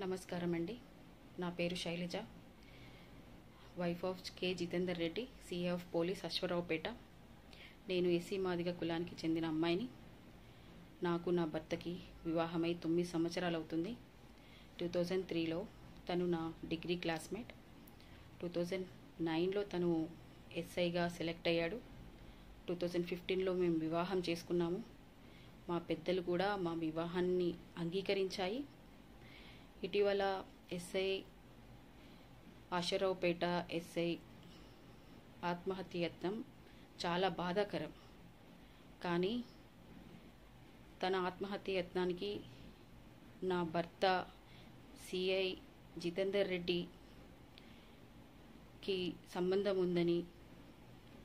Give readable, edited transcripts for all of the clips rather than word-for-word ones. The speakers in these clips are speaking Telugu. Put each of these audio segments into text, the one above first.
నమస్కారం అండి. నా పేరు Shailaja, wife of K Jitender Reddy, CA of police, Ashwaraopeta. నేను ఎస్సీ మాదిగ కులానికి చెందిన అమ్మాయిని. నాకు నా భర్తకి వివాహమై 9 సంవత్సరాలు అవుతుంది. 2003లో తను నా డిగ్రీ క్లాస్మేట్. 2009లో తను ఎస్ఐగా సెలెక్ట్ అయ్యాడు. 2015లో మేము వివాహం చేసుకున్నాము. మా పెద్దలు కూడా మా వివాహాన్ని అంగీకరించాయి. ఇటీవల ఎస్ఐ అశ్వరావుపేట ఎస్ఐ ఆత్మహత్య యత్నం చాలా బాధాకరం. కానీ తన ఆత్మహత్య యత్నానికి నా భర్త సిఐ జితేందర్ రెడ్డికి సంబంధం ఉందని,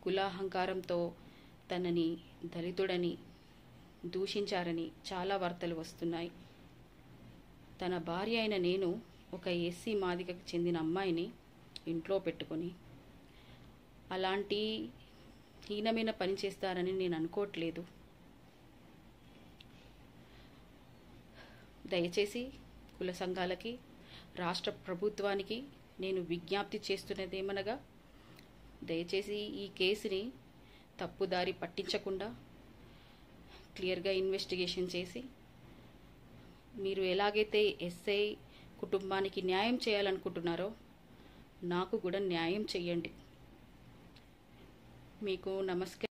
కులాహంకారంతో తనని దళితుడని దూషించారని చాలా వార్తలు వస్తున్నాయి. తన భార్య అయిన నేను ఒక ఎస్సీ మాదిగకు చెందిన అమ్మాయిని ఇంట్లో పెట్టుకొని అలాంటి హీనమైన పని చేస్తారని నేను అనుకోవట్లేదు. దయచేసి కుల సంఘాలకి, రాష్ట్ర ప్రభుత్వానికి నేను విజ్ఞప్తి చేస్తున్నదేమనగా, దయచేసి ఈ కేసుని తప్పుదారి పట్టించకుండా క్లియర్గా ఇన్వెస్టిగేషన్ చేసి, మీరు ఎలాగైతే ఎస్ఐ కుటుంబానికి న్యాయం చేయాలనుకుంటున్నారో నాకు కూడా న్యాయం చేయండి. మీకు నమస్కారం.